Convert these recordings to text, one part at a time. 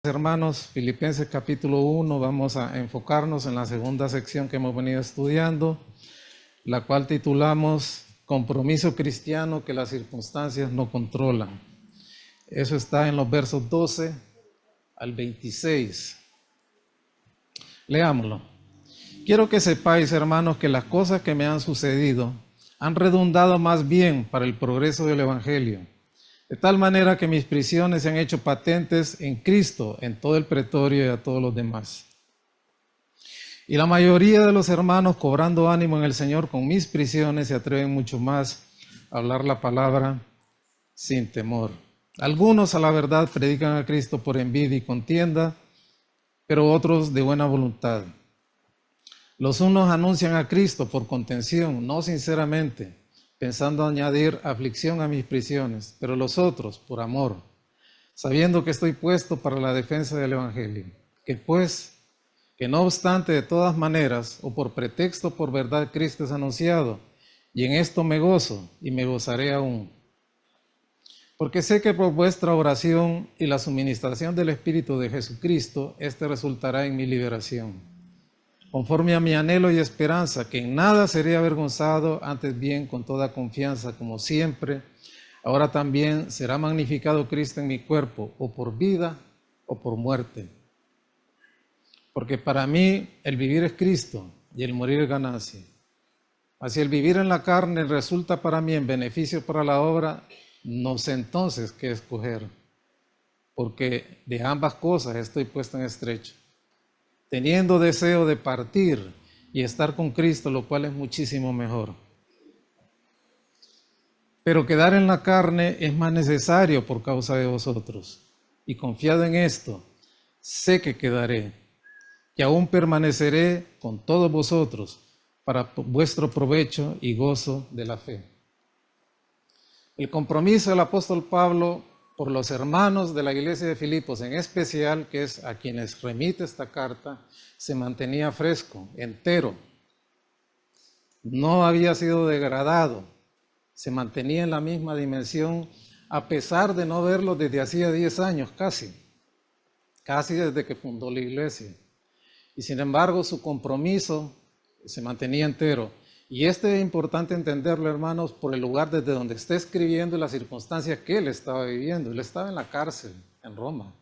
Hermanos, Filipenses capítulo 1, vamos a enfocarnos en la segunda sección que hemos venido estudiando, la cual titulamos Compromiso cristiano que las circunstancias no controlan. Eso está en los versos 12 al 26. Leámoslo. Quiero que sepáis, hermanos, que las cosas que me han sucedido han redundado más bien para el progreso del Evangelio, de tal manera que mis prisiones se han hecho patentes en Cristo, en todo el pretorio y a todos los demás. Y la mayoría de los hermanos, cobrando ánimo en el Señor con mis prisiones, se atreven mucho más a hablar la palabra sin temor. Algunos, a la verdad, predican a Cristo por envidia y contienda, pero otros de buena voluntad. Los unos anuncian a Cristo por contención, no sinceramente, pensando añadir aflicción a mis prisiones, pero los otros por amor, sabiendo que estoy puesto para la defensa del Evangelio, que no obstante de todas maneras, o por pretexto por verdad, Cristo es anunciado, y en esto me gozo y me gozaré aún. Porque sé que por vuestra oración y la suministración del Espíritu de Jesucristo, este resultará en mi liberación, conforme a mi anhelo y esperanza, que en nada seré avergonzado, antes bien con toda confianza, como siempre, ahora también será magnificado Cristo en mi cuerpo, o por vida o por muerte. Porque para mí el vivir es Cristo y el morir es ganancia. Así el vivir en la carne resulta para mí en beneficio para la obra, no sé entonces qué escoger, porque de ambas cosas estoy puesto en estrecho, teniendo deseo de partir y estar con Cristo, lo cual es muchísimo mejor. Pero quedar en la carne es más necesario por causa de vosotros. Y confiado en esto, sé que quedaré, que aún permaneceré con todos vosotros para vuestro provecho y gozo de la fe. El compromiso del apóstol Pablo por los hermanos de la iglesia de Filipos, en especial, que es a quienes remite esta carta, se mantenía fresco, entero. No había sido degradado, se mantenía en la misma dimensión, a pesar de no verlo desde hacía 10 años casi desde que fundó la iglesia. Y sin embargo, su compromiso se mantenía entero. Y es importante entenderlo, hermanos, por el lugar desde donde está escribiendo y las circunstancias que él estaba viviendo. Él estaba en la cárcel, en Roma.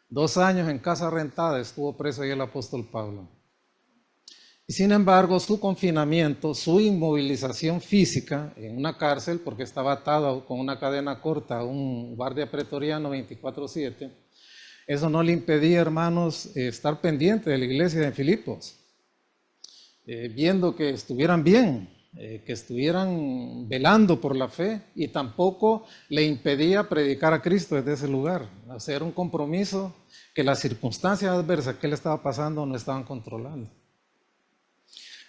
2 años en casa rentada estuvo preso ahí el apóstol Pablo. Y sin embargo, su confinamiento, su inmovilización física en una cárcel, porque estaba atado con una cadena corta a un guardia pretoriano 24/7, eso no le impedía, hermanos, estar pendiente de la iglesia de Filipos. Viendo que estuvieran bien, que estuvieran velando por la fe, y tampoco le impedía predicar a Cristo desde ese lugar. Hacer un compromiso que las circunstancias adversas que él estaba pasando no estaban controlando.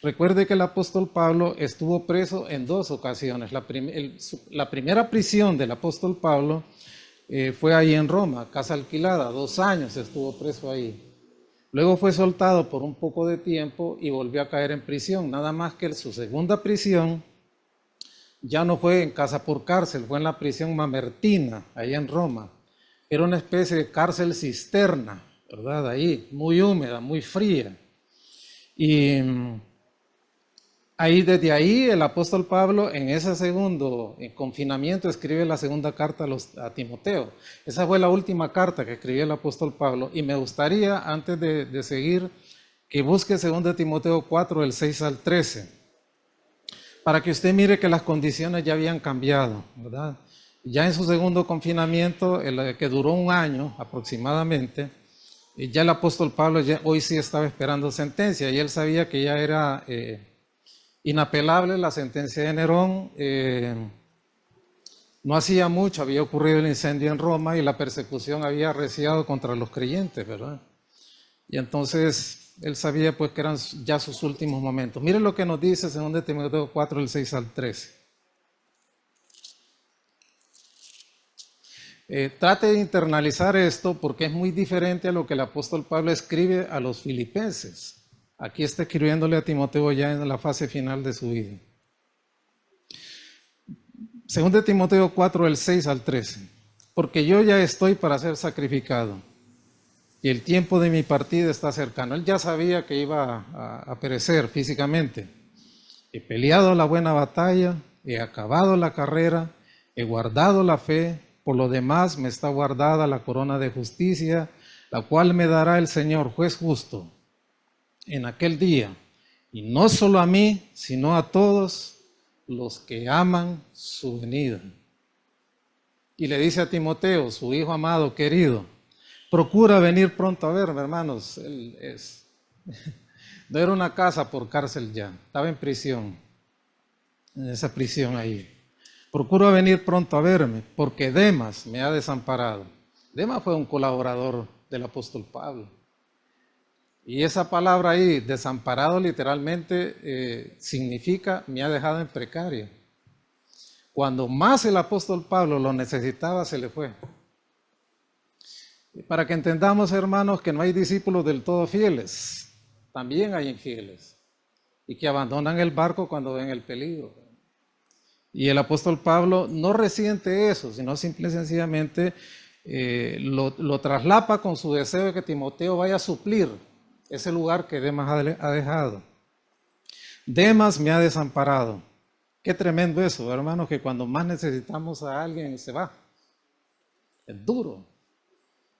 Recuerde que el apóstol Pablo estuvo preso en 2 ocasiones. La primera prisión del apóstol Pablo fue ahí en Roma, casa alquilada, 2 años estuvo preso ahí. Luego fue soltado por un poco de tiempo y volvió a caer en prisión, nada más que su segunda prisión ya no fue en casa por cárcel, fue en la prisión Mamertina, ahí en Roma. Era una especie de cárcel cisterna, ¿verdad? Ahí, muy húmeda, muy fría. Y desde ahí el apóstol Pablo en ese segundo confinamiento escribe la segunda carta a Timoteo. Esa fue la última carta que escribió el apóstol Pablo, y me gustaría, antes de seguir, que busque 2 Timoteo 4, del 6 al 13, para que usted mire que las condiciones ya habían cambiado, ¿verdad? Ya en su segundo confinamiento, que duró 1 año aproximadamente, ya el apóstol Pablo hoy sí estaba esperando sentencia, y él sabía que ya era inapelable la sentencia de Nerón. No hacía mucho había ocurrido el incendio en Roma y la persecución había arreciado contra los creyentes, ¿verdad? Y entonces él sabía pues que eran ya sus últimos momentos. Miren lo que nos dice 2 Timoteo 4, del 6 al 13. Trate de internalizar esto, porque es muy diferente a lo que el apóstol Pablo escribe a los filipenses. Aquí está escribiéndole a Timoteo ya en la fase final de su vida. 2 Timoteo 4, del 6 al 13. Porque yo ya estoy para ser sacrificado, y el tiempo de mi partida está cercano. Él ya sabía que iba a perecer físicamente. He peleado la buena batalla, he acabado la carrera, he guardado la fe, por lo demás me está guardada la corona de justicia, la cual me dará el Señor, juez justo, en aquel día, y no solo a mí, sino a todos los que aman su venida. Y le dice a Timoteo, su hijo amado, querido, procura venir pronto a verme, hermanos. No era una casa por cárcel ya, estaba en prisión, en esa prisión ahí. Procura venir pronto a verme, porque Demas me ha desamparado. Demas fue un colaborador del apóstol Pablo. Y esa palabra ahí, desamparado, literalmente significa me ha dejado en precario. Cuando más el apóstol Pablo lo necesitaba, se le fue. Para que entendamos, hermanos, que no hay discípulos del todo fieles, también hay infieles, y que abandonan el barco cuando ven el peligro. Y el apóstol Pablo no resiente eso, sino simple y sencillamente lo traslapa con su deseo de que Timoteo vaya a suplir ese lugar que Demas ha dejado. Demas me ha desamparado. Qué tremendo eso, hermanos, que cuando más necesitamos a alguien se va. Es duro,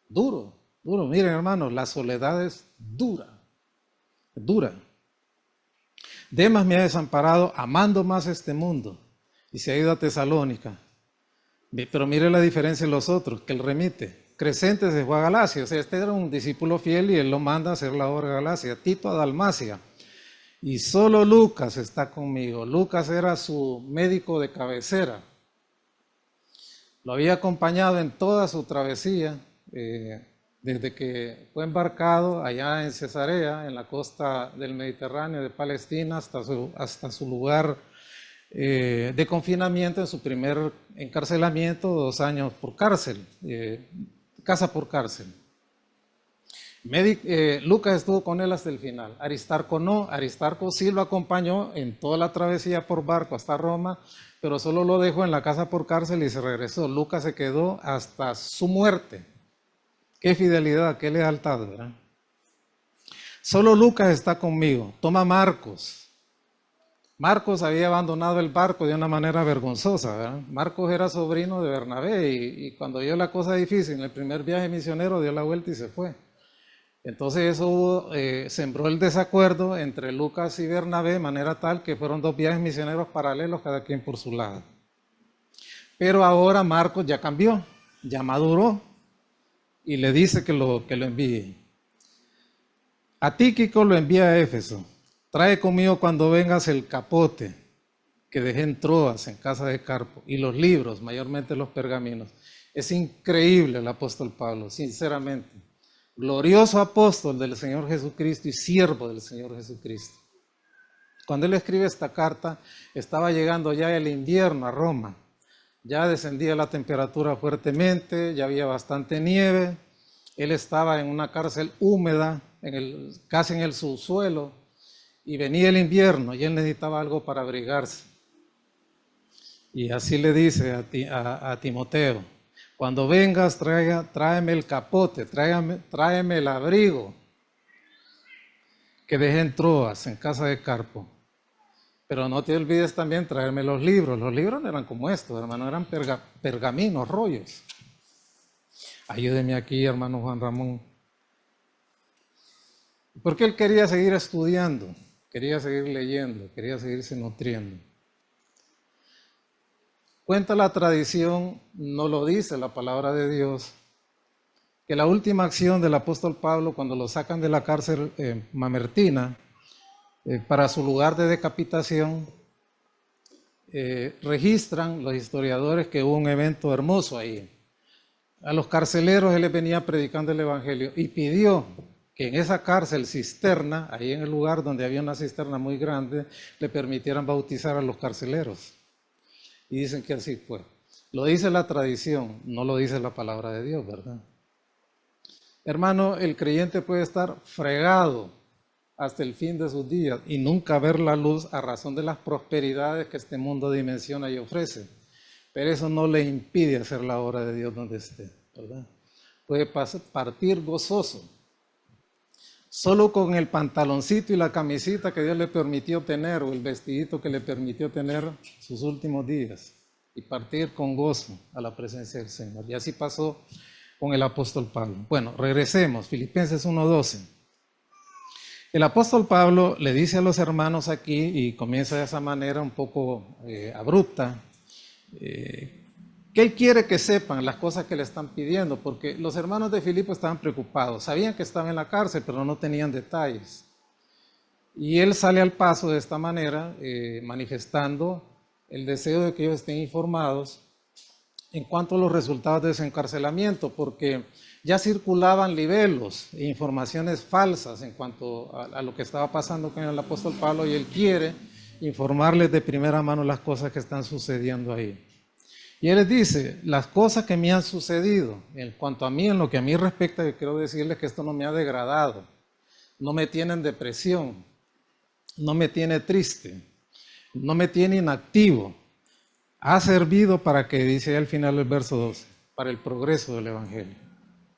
duro, duro. Miren, hermanos, la soledad es dura, es dura. Demas me ha desamparado amando más este mundo y se ha ido a Tesalónica. Pero mire la diferencia en los otros, que él remite. Crescente se fue a Galacia, o sea, este era un discípulo fiel y él lo manda a hacer la obra de Galacia. Tito a Dalmacia. Y solo Lucas está conmigo. Lucas era su médico de cabecera. Lo había acompañado en toda su travesía, desde que fue embarcado allá en Cesarea, en la costa del Mediterráneo de Palestina, hasta su lugar de confinamiento, en su primer encarcelamiento, 2 años por cárcel, casa por cárcel. Lucas estuvo con él hasta el final. Aristarco no. Aristarco sí lo acompañó en toda la travesía por barco hasta Roma, pero solo lo dejó en la casa por cárcel y se regresó. Lucas se quedó hasta su muerte. Qué fidelidad, qué lealtad, ¿verdad? Solo Lucas está conmigo. Toma Marcos. Marcos había abandonado el barco de una manera vergonzosa, ¿verdad? Marcos era sobrino de Bernabé y cuando vio la cosa difícil en el primer viaje misionero dio la vuelta y se fue. Entonces eso sembró el desacuerdo entre Lucas y Bernabé de manera tal que fueron 2 viajes misioneros paralelos, cada quien por su lado. Pero ahora Marcos ya cambió, ya maduró y le dice que lo envíe. A Tíquico lo envía a Éfeso. Trae conmigo cuando vengas el capote que dejé en Troas, en casa de Carpo, y los libros, mayormente los pergaminos. Es increíble el apóstol Pablo, sinceramente. Glorioso apóstol del Señor Jesucristo y siervo del Señor Jesucristo. Cuando él escribe esta carta, estaba llegando ya el invierno a Roma. Ya descendía la temperatura fuertemente, ya había bastante nieve. Él estaba en una cárcel húmeda, casi en el subsuelo, y venía el invierno y él necesitaba algo para abrigarse. Y así le dice a Timoteo: cuando vengas, tráeme el capote, tráeme el abrigo que dejé en Troas, en casa de Carpo. Pero no te olvides también traerme los libros. Los libros no eran como estos, hermano, eran pergaminos, rollos. Ayúdeme aquí, hermano Juan Ramón. Porque él quería seguir estudiando, quería seguir leyendo, quería seguirse nutriendo. Cuenta la tradición, no lo dice la palabra de Dios, que la última acción del apóstol Pablo cuando lo sacan de la cárcel mamertina para su lugar de decapitación, registran los historiadores que hubo un evento hermoso ahí. A los carceleros él les venía predicando el evangelio y pidió que en esa cárcel cisterna, ahí en el lugar donde había una cisterna muy grande, le permitieran bautizar a los carceleros. Y dicen que así fue. Lo dice la tradición, no lo dice la palabra de Dios, ¿verdad? Hermano, el creyente puede estar fregado hasta el fin de sus días y nunca ver la luz a razón de las prosperidades que este mundo dimensiona y ofrece. Pero eso no le impide hacer la obra de Dios donde esté, ¿verdad? puede partir gozoso, solo con el pantaloncito y la camisita que Dios le permitió tener, o el vestidito que le permitió tener sus últimos días, y partir con gozo a la presencia del Señor. Y así pasó con el apóstol Pablo. Bueno, regresemos, Filipenses 1:12. El apóstol Pablo le dice a los hermanos aquí, y comienza de esa manera un poco abrupta, que él quiere que sepan las cosas que le están pidiendo, porque los hermanos de Filipo estaban preocupados, sabían que estaba en la cárcel, pero no tenían detalles. Y él sale al paso de esta manera, manifestando el deseo de que ellos estén informados en cuanto a los resultados de ese encarcelamiento, porque ya circulaban libelos e informaciones falsas en cuanto a lo que estaba pasando con el apóstol Pablo, y él quiere informarles de primera mano las cosas que están sucediendo ahí. Y él les dice, las cosas que me han sucedido, en cuanto a mí, en lo que a mí respecta, yo quiero decirles que esto no me ha degradado, no me tiene en depresión, no me tiene triste, no me tiene inactivo. Ha servido para que, dice al final del verso 12, para el progreso del Evangelio.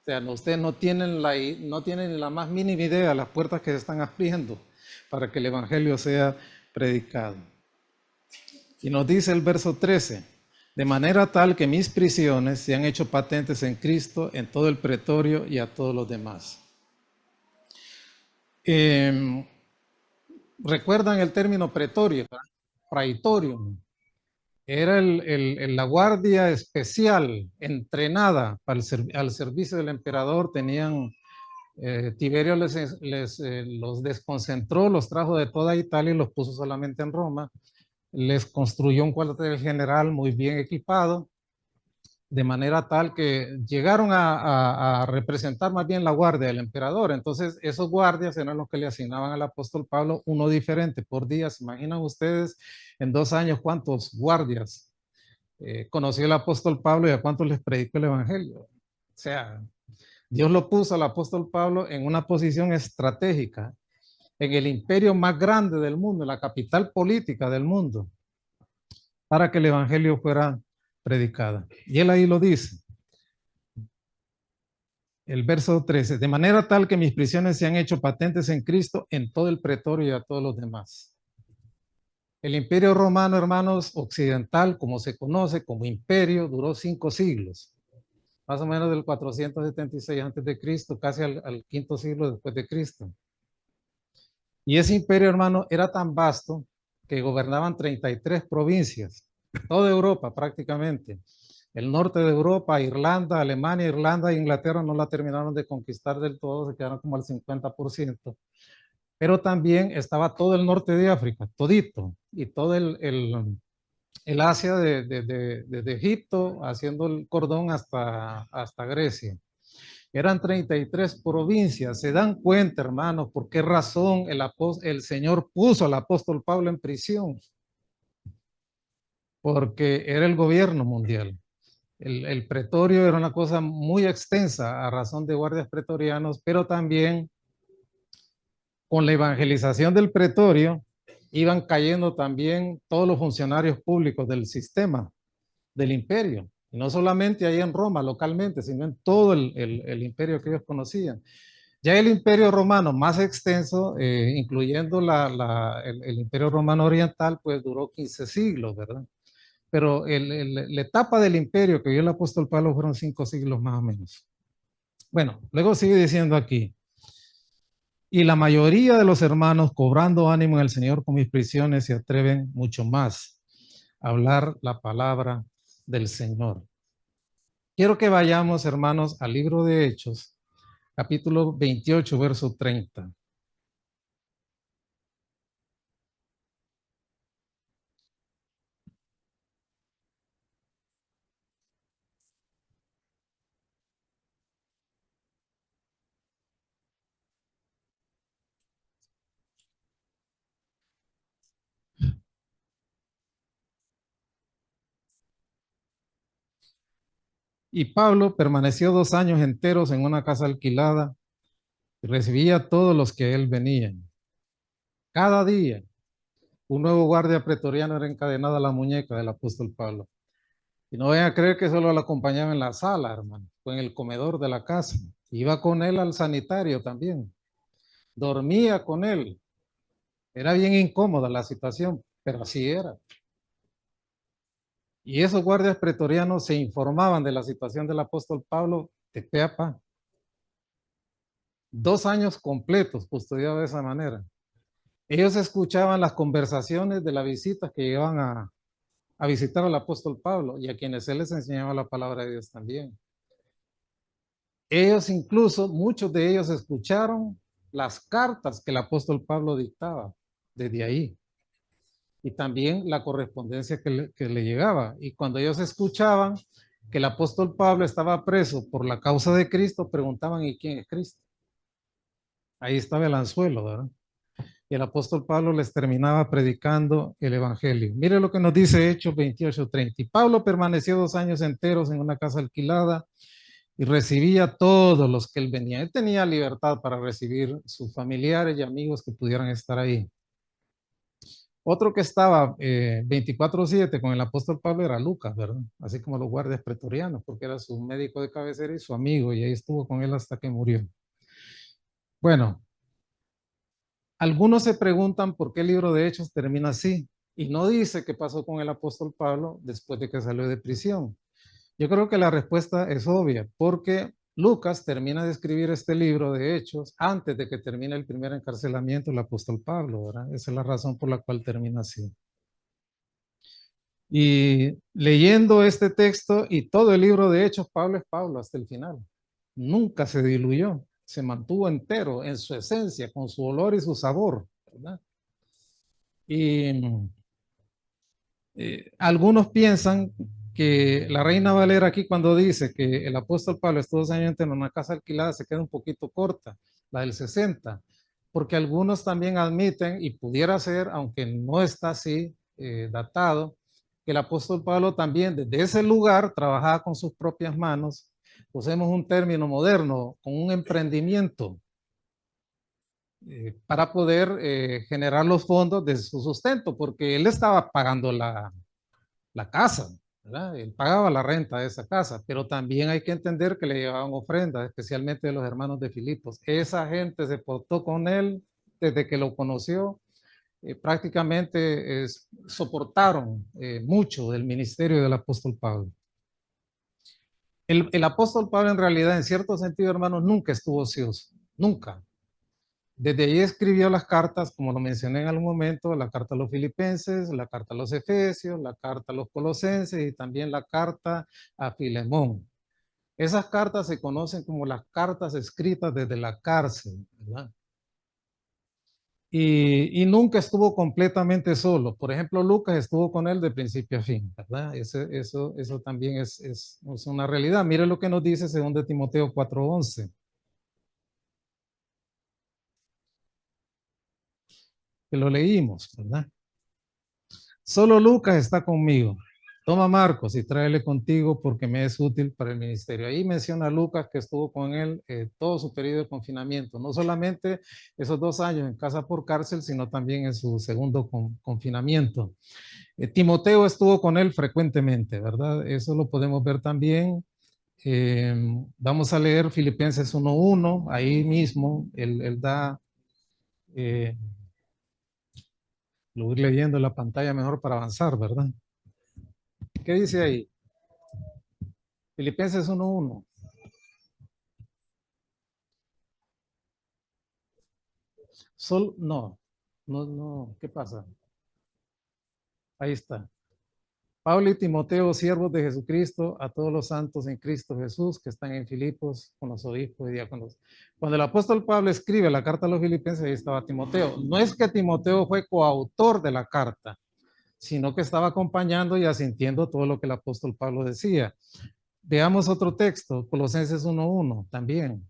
O sea, ustedes no tienen ni la más mínima idea de las puertas que se están abriendo para que el Evangelio sea predicado. Y nos dice el verso 13, de manera tal que mis prisiones se han hecho patentes en Cristo, en todo el pretorio y a todos los demás. ¿Recuerdan el término pretorio? Praetorium. Era la guardia especial, entrenada al servicio del emperador. Tiberio los desconcentró, los trajo de toda Italia y los puso solamente en Roma. Les construyó un cuartel general muy bien equipado, de manera tal que llegaron a representar más bien la guardia del emperador. Entonces, esos guardias eran los que le asignaban al apóstol Pablo, uno diferente por día. ¿Se imaginan ustedes en 2 años cuántos guardias conoció el apóstol Pablo y a cuántos les predicó el evangelio? O sea, Dios lo puso al apóstol Pablo en una posición estratégica, en el imperio más grande del mundo, en la capital política del mundo, para que el evangelio fuera predicado. Y él ahí lo dice, el verso 13, de manera tal que mis prisiones se han hecho patentes en Cristo en todo el pretorio y a todos los demás. El imperio romano, hermanos, occidental, como se conoce como imperio, duró 5 siglos. Más o menos del 476 antes de Cristo, casi al quinto siglo después de Cristo. Y ese imperio, hermano, era tan vasto que gobernaban 33 provincias, toda Europa prácticamente. El norte de Europa, Irlanda, Alemania, Irlanda e Inglaterra no la terminaron de conquistar del todo, se quedaron como al 50%. Pero también estaba todo el norte de África, todito, y todo el Asia desde Egipto, haciendo el cordón hasta Grecia. Eran 33 provincias. ¿Se dan cuenta, hermanos, por qué razón el Señor puso al apóstol Pablo en prisión? Porque era el gobierno mundial. El pretorio era una cosa muy extensa a razón de guardias pretorianos, pero también con la evangelización del pretorio iban cayendo también todos los funcionarios públicos del sistema del imperio. Y no solamente ahí en Roma, localmente, sino en todo el imperio que ellos conocían. Ya el imperio romano más extenso, incluyendo el imperio romano oriental, pues duró 15 siglos, ¿verdad? Pero la etapa del imperio que vio el apóstol Pablo fueron 5 siglos más o menos. Bueno, luego sigue diciendo aquí, y la mayoría de los hermanos, cobrando ánimo en el Señor con mis prisiones, se atreven mucho más a hablar la palabra del Señor. Quiero que vayamos, hermanos, al libro de Hechos, capítulo 28, verso 30. Y Pablo permaneció 2 años enteros en una casa alquilada y recibía a todos los que a él venían. Cada día, un nuevo guardia pretoriano era encadenado a la muñeca del apóstol Pablo. Y no vayan a creer que solo lo acompañaba en la sala, hermano. o en el comedor de la casa. Iba con él al sanitario también. Dormía con él. Era bien incómoda la situación, pero así era. Y esos guardias pretorianos se informaban de la situación del apóstol Pablo de pe a pa. 2 años completos custodiado de esa manera. Ellos escuchaban las conversaciones de las visitas que llegaban a visitar al apóstol Pablo y a quienes él les enseñaba la palabra de Dios también. Ellos incluso, muchos de ellos escucharon las cartas que el apóstol Pablo dictaba desde ahí y también la correspondencia que le llegaba. Y cuando ellos escuchaban que el apóstol Pablo estaba preso por la causa de Cristo, preguntaban, ¿y quién es Cristo? Ahí estaba el anzuelo, ¿verdad? Y el apóstol Pablo les terminaba predicando el evangelio. Mire lo que nos dice Hechos 28:30. Y Pablo permaneció 2 años enteros en una casa alquilada y recibía a todos los que él venía. Él tenía libertad para recibir sus familiares y amigos que pudieran estar ahí. Otro que estaba 24/7 con el apóstol Pablo era Lucas, ¿verdad? Así como los guardias pretorianos, porque era su médico de cabecera y su amigo, y ahí estuvo con él hasta que murió. Bueno, algunos se preguntan por qué el libro de Hechos termina así, y no dice qué pasó con el apóstol Pablo después de que salió de prisión. Yo creo que la respuesta es obvia, porque Lucas termina de escribir este libro de Hechos antes de que termine el primer encarcelamiento del apóstol Pablo, ¿verdad? Esa es la razón por la cual termina así. Y leyendo este texto y todo el libro de Hechos, Pablo es Pablo hasta el final. Nunca se diluyó, se mantuvo entero en su esencia, con su olor y su sabor, ¿verdad? Y algunos piensan que la Reina Valera aquí cuando dice que el apóstol Pablo estuvo 2 años en una casa alquilada se queda un poquito corta, la del 60, porque algunos también admiten, y pudiera ser, aunque no está así datado, que el apóstol Pablo también desde ese lugar trabajaba con sus propias manos, usemos un término moderno, con un emprendimiento para poder generar los fondos de su sustento, porque él estaba pagando la casa, ¿verdad? Él pagaba la renta de esa casa, pero también hay que entender que le llevaban ofrendas, especialmente de los hermanos de Filipos. Esa gente se portó con él desde que lo conoció, prácticamente soportaron mucho del ministerio del apóstol Pablo. El apóstol Pablo en realidad, en cierto sentido, hermanos, nunca estuvo ocioso, nunca. Desde ahí escribió las cartas, como lo mencioné en algún momento, la carta a los filipenses, la carta a los efesios, la carta a los colosenses y también la carta a Filemón. Esas cartas se conocen como las cartas escritas desde la cárcel, ¿verdad? Y nunca estuvo completamente solo. Por ejemplo, Lucas estuvo con él de principio a fin, ¿verdad? Eso también es una realidad. Mire lo que nos dice 2 Timoteo 4:11, que lo leímos, ¿verdad? Solo Lucas está conmigo. Toma Marcos y tráele contigo porque me es útil para el ministerio. Ahí menciona a Lucas que estuvo con él todo su periodo de confinamiento, no solamente esos 2 años en casa por cárcel, sino también en su segundo confinamiento. Timoteo estuvo con él frecuentemente, ¿verdad? Eso lo podemos ver también. Vamos a leer Filipenses 1:1, ahí mismo él da, lo voy leyendo en la pantalla mejor para avanzar, ¿verdad? ¿Qué dice ahí? Filipenses 1:1. No, ¿qué pasa? Ahí está. Pablo y Timoteo, siervos de Jesucristo, a todos los santos en Cristo Jesús que están en Filipos con los obispos y diáconos. Cuando el apóstol Pablo escribe la carta a los filipenses, ahí estaba Timoteo. No es que Timoteo fue coautor de la carta, sino que estaba acompañando y asintiendo todo lo que el apóstol Pablo decía. Veamos otro texto, Colosenses 1:1 también.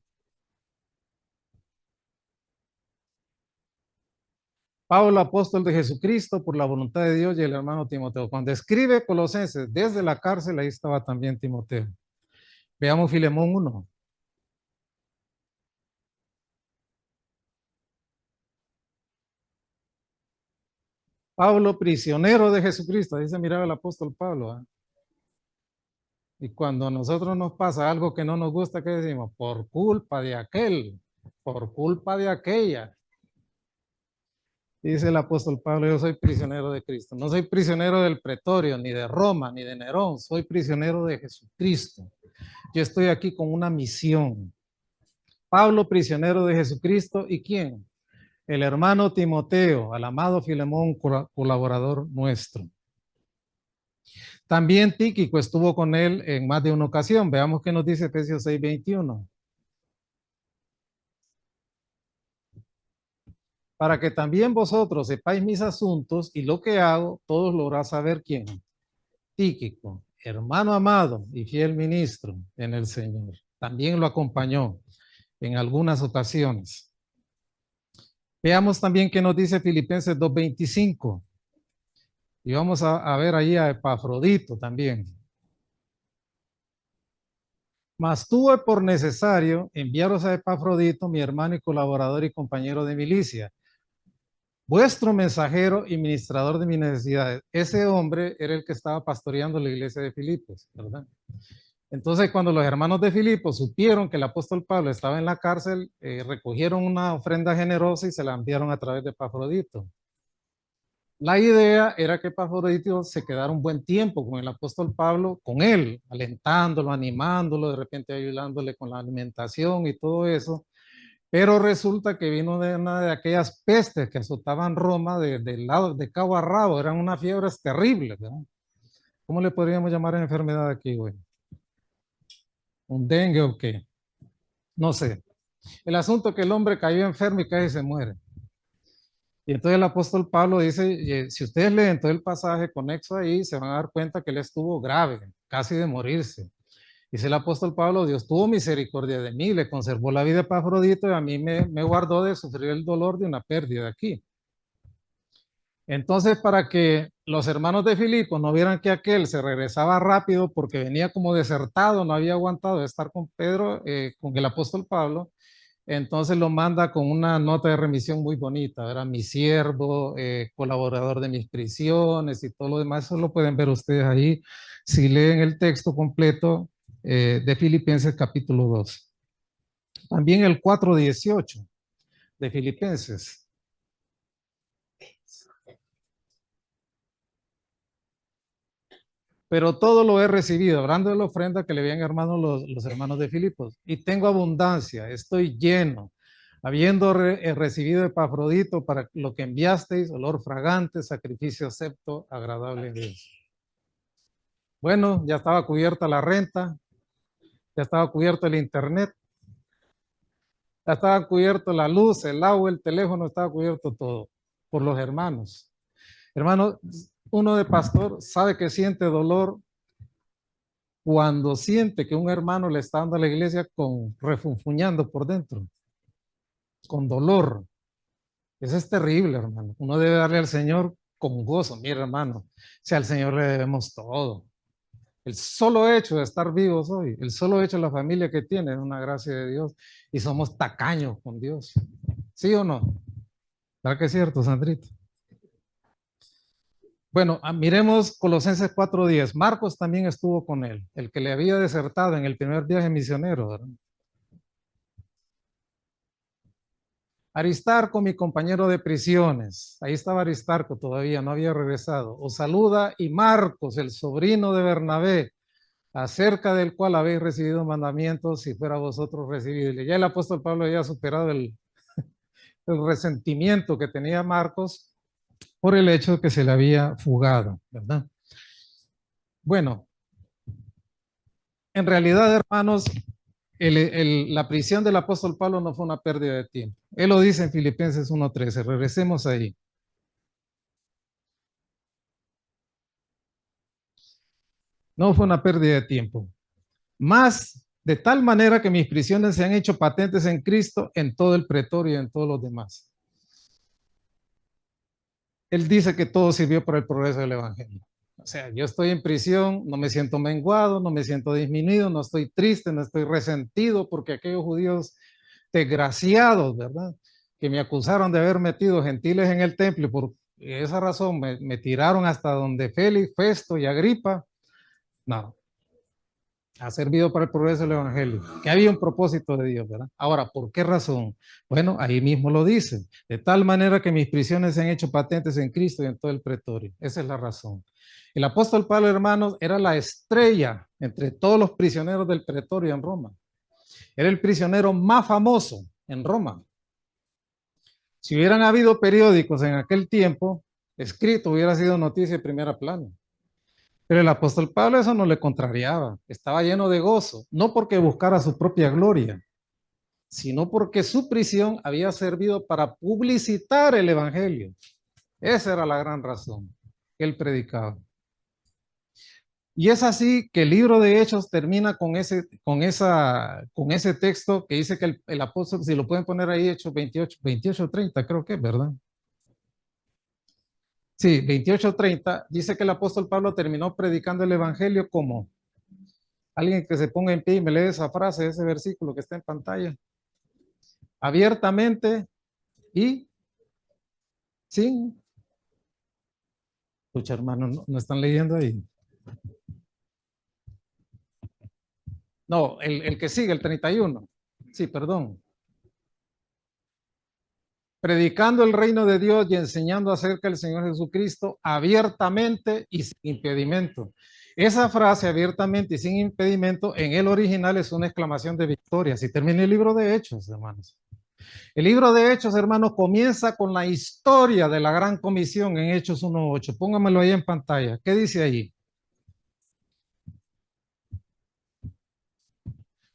Pablo, apóstol de Jesucristo, por la voluntad de Dios, y el hermano Timoteo. Cuando escribe Colosenses desde la cárcel, ahí estaba también Timoteo. Veamos Filemón 1. Pablo, prisionero de Jesucristo. Ahí se miraba el apóstol Pablo. Y cuando a nosotros nos pasa algo que no nos gusta, ¿qué decimos? Por culpa de aquel, por culpa de aquella. Dice el apóstol Pablo, yo soy prisionero de Cristo. No soy prisionero del pretorio, ni de Roma, ni de Nerón. Soy prisionero de Jesucristo. Yo estoy aquí con una misión. Pablo, prisionero de Jesucristo. ¿Y quién? El hermano Timoteo, al amado Filemón, colaborador nuestro. También Tíquico estuvo con él en más de una ocasión. Veamos qué nos dice Efesios 6:21. Para que también vosotros sepáis mis asuntos y lo que hago, todos lograrán saber quién. Tíquico, hermano amado y fiel ministro en el Señor. También lo acompañó en algunas ocasiones. Veamos también qué nos dice Filipenses 2:25. Y vamos a ver ahí a Epafrodito también. Mas tuve por necesario enviaros a Epafrodito, mi hermano y colaborador y compañero de milicia, vuestro mensajero y ministrador de mis necesidades. Ese hombre era el que estaba pastoreando la iglesia de Filipos, ¿verdad? Entonces, cuando los hermanos de Filipos supieron que el apóstol Pablo estaba en la cárcel, recogieron una ofrenda generosa y se la enviaron a través de Epafrodito. La idea era que Epafrodito se quedara un buen tiempo con el apóstol Pablo, con él, alentándolo, animándolo, de repente ayudándole con la alimentación y todo eso. Pero resulta que vino de una de aquellas pestes que azotaban Roma del lado de cabo a rabo, eran unas fiebres terribles, ¿verdad? ¿Cómo le podríamos llamar a la enfermedad aquí, güey? ¿Un dengue o qué? No sé. El asunto es que el hombre cayó enfermo y casi se muere. Y entonces el apóstol Pablo dice, si ustedes leen todo el pasaje conexo ahí, se van a dar cuenta que él estuvo grave, casi de morirse. Dice el apóstol Pablo, Dios tuvo misericordia de mí, le conservó la vida a Epafrodito y a mí me guardó de sufrir el dolor de una pérdida aquí. Entonces, para que los hermanos de Filipo no vieran que aquel se regresaba rápido porque venía como desertado, no había aguantado de estar con Pedro, con el apóstol Pablo, entonces lo manda con una nota de remisión muy bonita, era mi siervo, colaborador de mis prisiones y todo lo demás. Eso lo pueden ver ustedes ahí si leen el texto completo de Filipenses capítulo 2. También el 4:18 de Filipenses. Pero todo lo he recibido, hablando de la ofrenda que le habían hermano los hermanos de Filipos, y tengo abundancia, estoy lleno, habiendo recibido Epafrodito para lo que enviasteis, olor fragante, sacrificio acepto, agradable a Dios. Bueno, ya estaba cubierta la renta, ya estaba cubierto el internet, ya estaba cubierto la luz, el agua, el teléfono, estaba cubierto todo por los hermanos. Hermano, uno de pastor sabe que siente dolor cuando siente que un hermano le está dando a la iglesia con refunfuñando por dentro, con dolor. Eso es terrible, hermano. Uno debe darle al Señor con gozo. Mira, hermano, si al Señor le debemos todo. El solo hecho de estar vivos hoy, el solo hecho de la familia que tiene es una gracia de Dios y somos tacaños con Dios. ¿Sí o no? ¿Verdad que es cierto, Sandrito? Bueno, miremos Colosenses 4:10. Marcos también estuvo con él, el que le había desertado en el primer viaje misionero, ¿verdad? Aristarco, mi compañero de prisiones. Ahí estaba Aristarco todavía, no había regresado. Os saluda y Marcos, el sobrino de Bernabé, acerca del cual habéis recibido mandamientos si fuera vosotros recibible. Ya el apóstol Pablo había superado el resentimiento que tenía Marcos por el hecho de que se le había fugado, ¿verdad? Bueno, en realidad, hermanos, la prisión del apóstol Pablo no fue una pérdida de tiempo. Él lo dice en Filipenses 1:13. Regresemos ahí. No fue una pérdida de tiempo. Más de tal manera que mis prisiones se han hecho patentes en Cristo en todo el pretorio y en todos los demás. Él dice que todo sirvió para el progreso del Evangelio. O sea, yo estoy en prisión, no me siento menguado, no me siento disminuido, no estoy triste, no estoy resentido porque aquellos judíos desgraciados, ¿verdad? Que me acusaron de haber metido gentiles en el templo y por esa razón me tiraron hasta donde Félix, Festo y Agripa. No, Ha servido para el progreso del Evangelio, que había un propósito de Dios, ¿verdad? Ahora, ¿por qué razón? Bueno, ahí mismo lo dice, de tal manera que mis prisiones se han hecho patentes en Cristo y en todo el pretorio. Esa es la razón. El apóstol Pablo, hermanos, era la estrella entre todos los prisioneros del pretorio en Roma. Era el prisionero más famoso en Roma. Si hubieran habido periódicos en aquel tiempo, escrito, hubiera sido noticia de primera plana. Pero el apóstol Pablo eso no le contrariaba, estaba lleno de gozo, no porque buscara su propia gloria, sino porque su prisión había servido para publicitar el evangelio. Esa era la gran razón que él predicaba. Y es así que el libro de Hechos termina con ese texto que dice que el apóstol, si lo pueden poner ahí, Hechos 28, 30, creo que es, ¿verdad? Sí, 28:30, dice que el apóstol Pablo terminó predicando el evangelio como alguien que se ponga en pie y me lee esa frase, ese versículo que está en pantalla. Abiertamente y sin. Escucha, hermano, no están leyendo ahí. No, el que sigue, el 31. Sí, perdón. Predicando el reino de Dios y enseñando acerca del Señor Jesucristo abiertamente y sin impedimento. Esa frase, abiertamente y sin impedimento, en el original es una exclamación de victoria. Si termina el libro de Hechos, hermanos. El libro de Hechos, hermanos, comienza con la historia de la gran comisión en Hechos 1:8. Póngamelo ahí en pantalla. ¿Qué dice allí?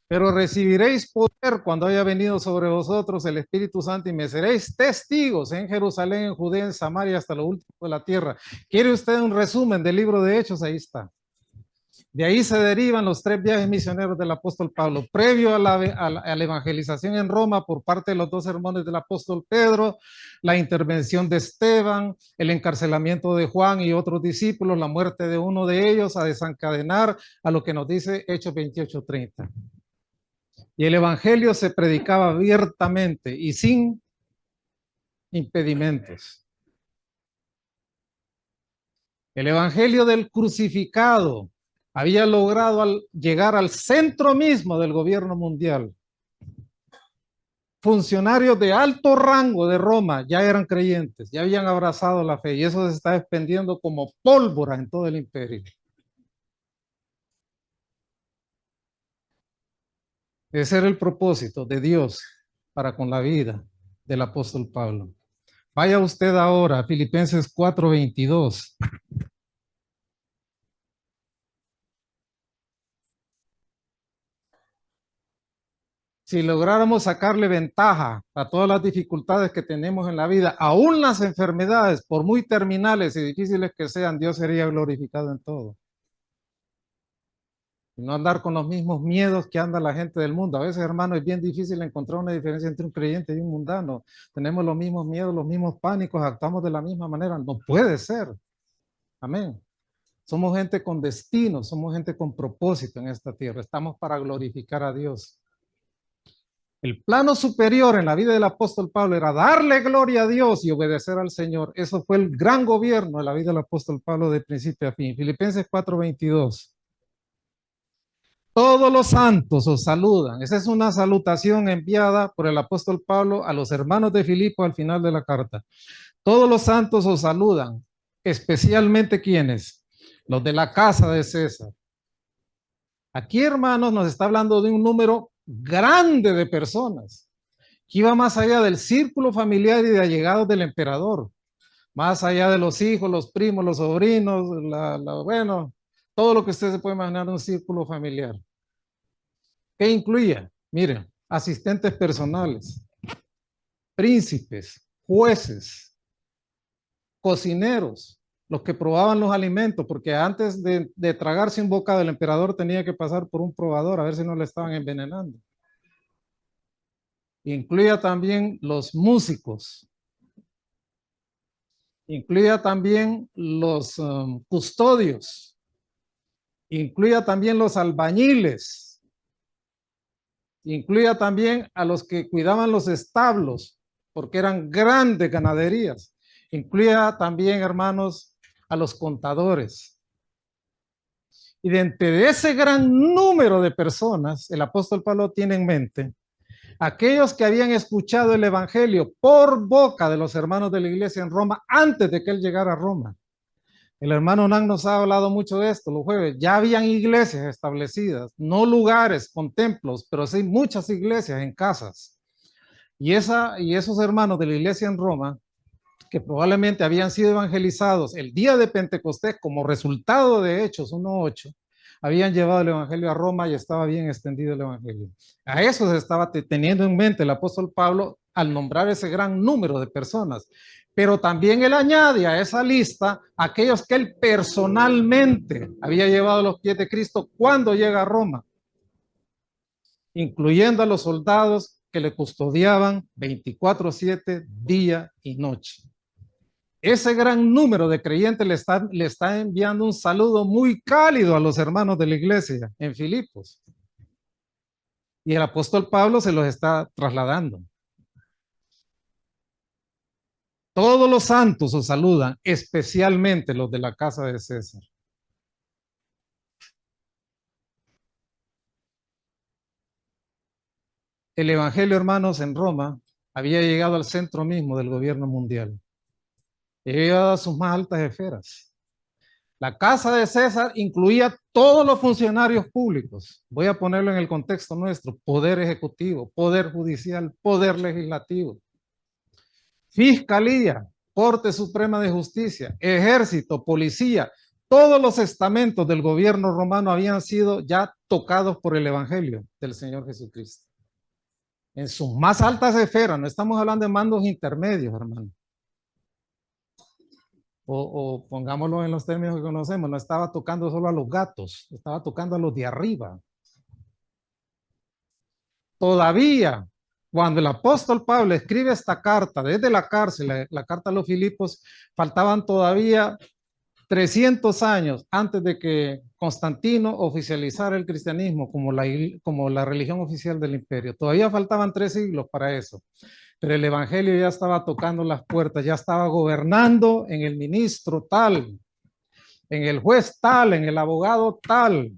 Pero recibiréis poder cuando haya venido sobre vosotros el Espíritu Santo y me seréis testigos en Jerusalén, en Judea, en Samaria, hasta lo último de la tierra. ¿Quiere usted un resumen del libro de Hechos? Ahí está. De ahí se derivan los 3 viajes misioneros del apóstol Pablo, previo a la evangelización en Roma por parte de los 2 sermones del apóstol Pedro, la intervención de Esteban, el encarcelamiento de Juan y otros discípulos, la muerte de uno de ellos, a desencadenar a lo que nos dice Hechos 28:30. Y el evangelio se predicaba abiertamente y sin impedimentos. El evangelio del crucificado había logrado llegar al centro mismo del gobierno mundial. Funcionarios de alto rango de Roma ya eran creyentes, ya habían abrazado la fe y eso se está expandiendo como pólvora en todo el imperio. Ese era el propósito de Dios para con la vida del apóstol Pablo. Vaya usted ahora a Filipenses 4:22. Si lográramos sacarle ventaja a todas las dificultades que tenemos en la vida, aún las enfermedades, por muy terminales y difíciles que sean, Dios sería glorificado en todo. Y no andar con los mismos miedos que anda la gente del mundo. A veces, hermano, es bien difícil encontrar una diferencia entre un creyente y un mundano. Tenemos los mismos miedos, los mismos pánicos, actuamos de la misma manera. No puede ser. Amén. Somos gente con destino, somos gente con propósito en esta tierra. Estamos para glorificar a Dios. El plano superior en la vida del apóstol Pablo era darle gloria a Dios y obedecer al Señor. Eso fue el gran gobierno de la vida del apóstol Pablo de principio a fin. Filipenses 4:22. Todos los santos os saludan. Esa es una salutación enviada por el apóstol Pablo a los hermanos de Filipo al final de la carta. Todos los santos os saludan, especialmente quienes, los de la casa de César. Aquí, hermanos, nos está hablando de un número grande de personas que iba más allá del círculo familiar y de allegados del emperador, más allá de los hijos, los primos, los sobrinos, bueno, todo lo que usted se puede imaginar en un círculo familiar. ¿Qué incluía? Miren, asistentes personales, príncipes, jueces, cocineros, los que probaban los alimentos, porque antes de tragarse un bocado el emperador tenía que pasar por un probador a ver si no le estaban envenenando. Incluía también los músicos, incluía también los custodios, incluía también los albañiles, incluía también a los que cuidaban los establos, porque eran grandes ganaderías, incluía también, hermanos, a los contadores. Y de entre ese gran número de personas, el apóstol Pablo tiene en mente aquellos que habían escuchado el evangelio por boca de los hermanos de la iglesia en Roma antes de que él llegara a Roma. El hermano Nan nos ha hablado mucho de esto los jueves. Ya habían iglesias establecidas, no lugares con templos, pero sí muchas iglesias en casas. Y esos hermanos de la iglesia en Roma, que probablemente habían sido evangelizados el día de Pentecostés como resultado de Hechos 1:8, habían llevado el evangelio a Roma y estaba bien extendido el evangelio. A eso se estaba teniendo en mente el apóstol Pablo al nombrar ese gran número de personas. Pero también él añade a esa lista aquellos que él personalmente había llevado a los pies de Cristo cuando llega a Roma, incluyendo a los soldados que le custodiaban 24/7, día y noche. Ese gran número de creyentes le está enviando un saludo muy cálido a los hermanos de la iglesia en Filipos. Y el apóstol Pablo se los está trasladando. Todos los santos os saludan, especialmente los de la casa de César. El evangelio, hermanos, en Roma había llegado al centro mismo del gobierno mundial. Había llegado a sus más altas esferas. La casa de César incluía todos los funcionarios públicos. Voy a ponerlo en el contexto nuestro: poder ejecutivo, poder judicial, poder legislativo, fiscalía, Corte Suprema de Justicia, ejército, policía. Todos los estamentos del gobierno romano habían sido ya tocados por el evangelio del Señor Jesucristo. En sus más altas esferas, no estamos hablando de mandos intermedios, hermano. O pongámoslo en los términos que conocemos, no estaba tocando solo a los gatos, estaba tocando a los de arriba. Todavía, cuando el apóstol Pablo escribe esta carta desde la cárcel, la carta a los Filipos, faltaban todavía 300 años antes de que Constantino oficializara el cristianismo como la religión oficial del imperio. Todavía faltaban 3 siglos para eso. Pero el evangelio ya estaba tocando las puertas, ya estaba gobernando en el ministro tal, en el juez tal, en el abogado tal,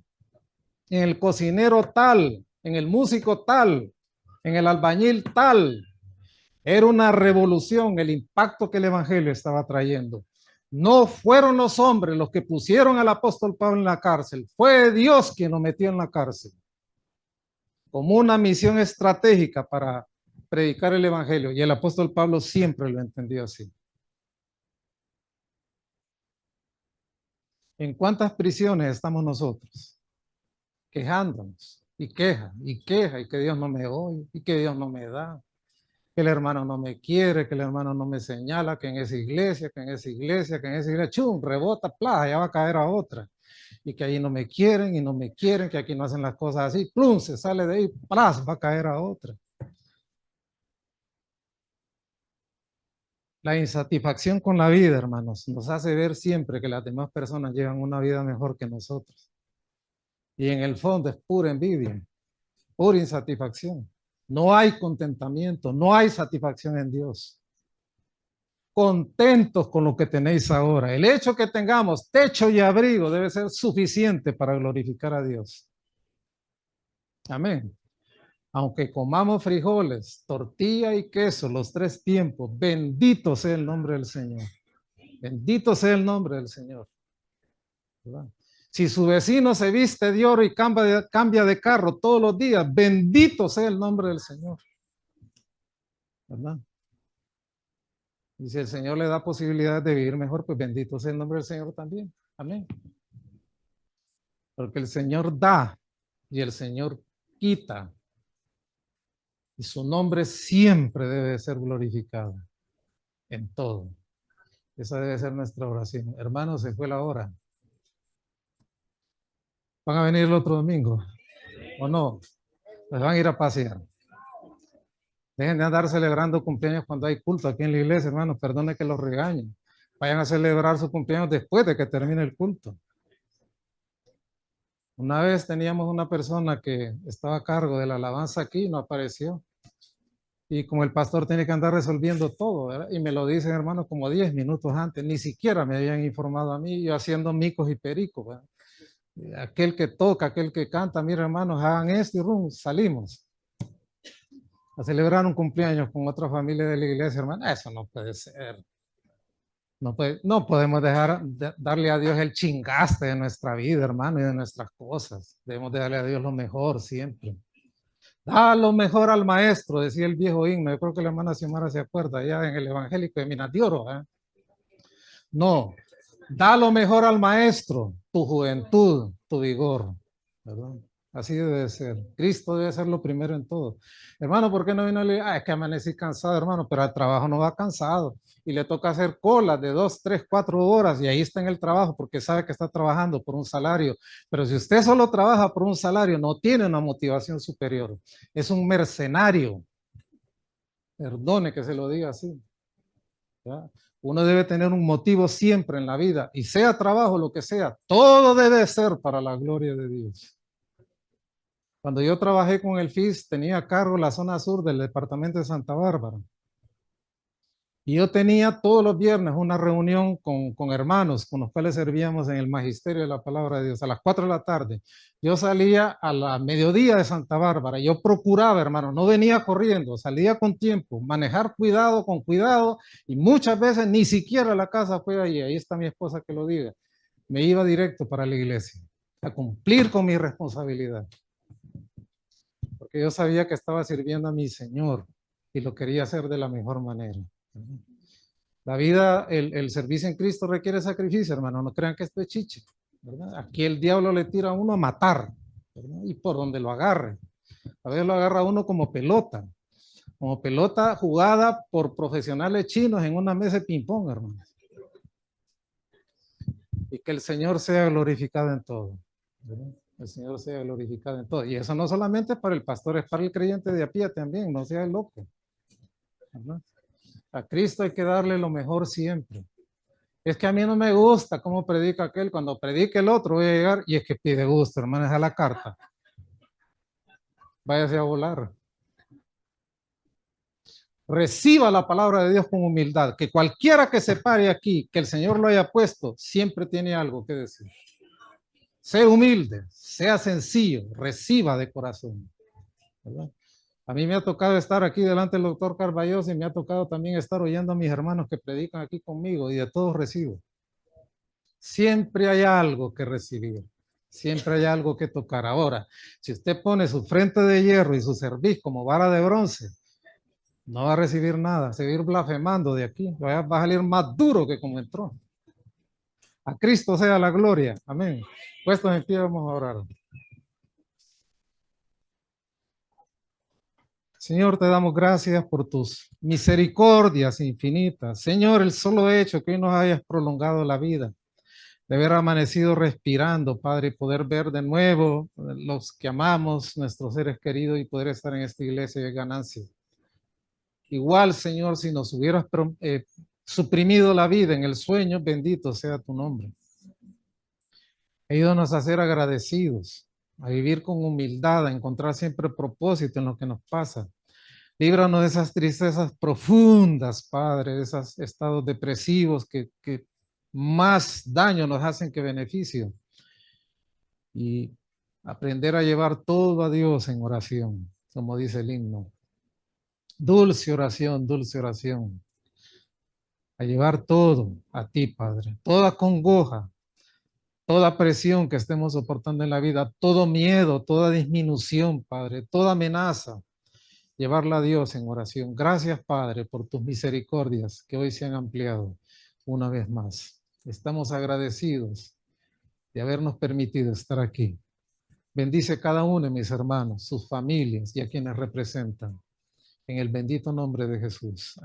en el cocinero tal, en el músico tal, en el albañil tal. Era una revolución el impacto que el evangelio estaba trayendo. No fueron los hombres los que pusieron al apóstol Pablo en la cárcel, fue Dios quien lo metió en la cárcel como una misión estratégica para predicar el evangelio, y el apóstol Pablo siempre lo entendió así. ¿En cuántas prisiones estamos nosotros? Quejándonos, y queja, y queja, y que Dios no me oye, y que Dios no me da, que el hermano no me quiere, que el hermano no me señala, que en esa iglesia, que en esa iglesia, que en esa iglesia, chum, rebota, plaza, ya va a caer a otra. Y que ahí no me quieren, y no me quieren, que aquí no hacen las cosas así, plum, se sale de ahí, plaza, va a caer a otra. La insatisfacción con la vida, hermanos, nos hace ver siempre que las demás personas llevan una vida mejor que nosotros. Y en el fondo es pura envidia, pura insatisfacción. No hay contentamiento, no hay satisfacción en Dios. Contentos con lo que tenéis ahora. El hecho que tengamos techo y abrigo debe ser suficiente para glorificar a Dios. Amén. Aunque comamos frijoles, tortilla y queso los 3 tiempos, bendito sea el nombre del Señor. Bendito sea el nombre del Señor. ¿Verdad? Si su vecino se viste de oro y cambia de carro todos los días, bendito sea el nombre del Señor. ¿Verdad? Y si el Señor le da posibilidades de vivir mejor, pues bendito sea el nombre del Señor también. Amén. Porque el Señor da y el Señor quita. Y su nombre siempre debe ser glorificado en todo. Esa debe ser nuestra oración. Hermanos, se fue la hora. ¿Van a venir el otro domingo? ¿O no? Les van a ir a pasear. Dejen de andar celebrando cumpleaños cuando hay culto aquí en la iglesia, hermanos. Perdone que los regañen. Vayan a celebrar su cumpleaños después de que termine el culto. Una vez teníamos una persona que estaba a cargo de la alabanza aquí y no apareció. Y como el pastor tiene que andar resolviendo todo, ¿verdad? Y me lo dicen, hermanos, como 10 minutos antes. Ni siquiera me habían informado a mí, yo haciendo micos y pericos, ¿verdad? aquel que toca, aquel que canta, mira hermanos, hagan esto y rum, salimos a celebrar un cumpleaños con otra familia de la iglesia, hermano. Eso no puede ser. No podemos darle a Dios el chingaste de nuestra vida, hermano, y de nuestras cosas. Debemos de darle a Dios lo mejor siempre. Da lo mejor al maestro, decía el viejo himno. Yo creo que la hermana Xiomara se acuerda allá en el evangélico de Minas de Oro. No, da lo mejor al maestro, tu juventud, tu vigor. ¿Verdad? Así debe de ser. Cristo debe ser lo primero en todo. Hermano, ¿por qué no vino a leer? Es que amanecí cansado, hermano, pero al trabajo no va cansado. Y le toca hacer colas de 2, 3, 4 horas y ahí está en el trabajo porque sabe que está trabajando por un salario. Pero si usted solo trabaja por un salario, no tiene una motivación superior. Es un mercenario. Perdone que se lo diga así. ¿Ya? Uno debe tener un motivo siempre en la vida y sea trabajo, lo que sea, todo debe ser para la gloria de Dios. Cuando yo trabajé con el FIS, tenía a cargo la zona sur del departamento de Santa Bárbara. Y yo tenía todos los viernes una reunión con hermanos con los cuales servíamos en el magisterio de la palabra de Dios a las 4 de la tarde. Yo salía a la mediodía de Santa Bárbara. Yo procuraba, hermano, no venía corriendo, salía con tiempo, manejar cuidado con cuidado y muchas veces ni siquiera la casa fue ahí. Ahí está mi esposa que lo diga. Me iba directo para la iglesia a cumplir con mi responsabilidad. Porque yo sabía que estaba sirviendo a mi Señor y lo quería hacer de la mejor manera. La vida, el servicio en Cristo requiere sacrificio, hermano. No crean que esto es chiche. ¿Verdad? Aquí el diablo le tira a uno a matar, ¿verdad? Y por donde lo agarre. A veces lo agarra a uno como pelota jugada por profesionales chinos en una mesa de ping-pong, hermano. Y que el Señor sea glorificado en todo. ¿Verdad? El Señor sea glorificado en todo. Y eso no solamente para el pastor, es para el creyente de a pie también, no sea loco. ¿Verdad? A Cristo hay que darle lo mejor siempre. Es que a mí no me gusta cómo predica aquel, cuando predique el otro voy a llegar y es que pide gusto, hermano, es a la carta. Váyase a volar. Reciba la palabra de Dios con humildad, que cualquiera que se pare aquí, que el Señor lo haya puesto, siempre tiene algo que decir. Sea humilde, sea sencillo, reciba de corazón. ¿Verdad? A mí me ha tocado estar aquí delante del doctor Carballos y me ha tocado también estar oyendo a mis hermanos que predican aquí conmigo y de todos recibo. Siempre hay algo que recibir, siempre hay algo que tocar. Ahora, si usted pone su frente de hierro y su cerviz como vara de bronce, no va a recibir nada, seguir blasfemando de aquí, va a salir más duro que como entró. A Cristo sea la gloria, amén. Puestos en pie, vamos a orar. Señor, te damos gracias por tus misericordias infinitas. Señor, el solo hecho que hoy nos hayas prolongado la vida, de haber amanecido respirando, Padre, y poder ver de nuevo los que amamos, nuestros seres queridos, y poder estar en esta iglesia de ganancia. Igual, Señor, si nos hubieras suprimido la vida en el sueño, bendito sea tu nombre. Ayúdanos a ser agradecidos, a vivir con humildad, a encontrar siempre propósito en lo que nos pasa. Líbranos de esas tristezas profundas, Padre, de esos estados depresivos que más daño nos hacen que beneficio. Y aprender a llevar todo a Dios en oración, como dice el himno. Dulce oración, dulce oración. A llevar todo a ti, Padre. Toda congoja, toda presión que estemos soportando en la vida, todo miedo, toda disminución, Padre, toda amenaza, llevarla a Dios en oración. Gracias, Padre, por tus misericordias que hoy se han ampliado una vez más. Estamos agradecidos de habernos permitido estar aquí. Bendice cada uno de mis hermanos, sus familias y a quienes representan. En el bendito nombre de Jesús.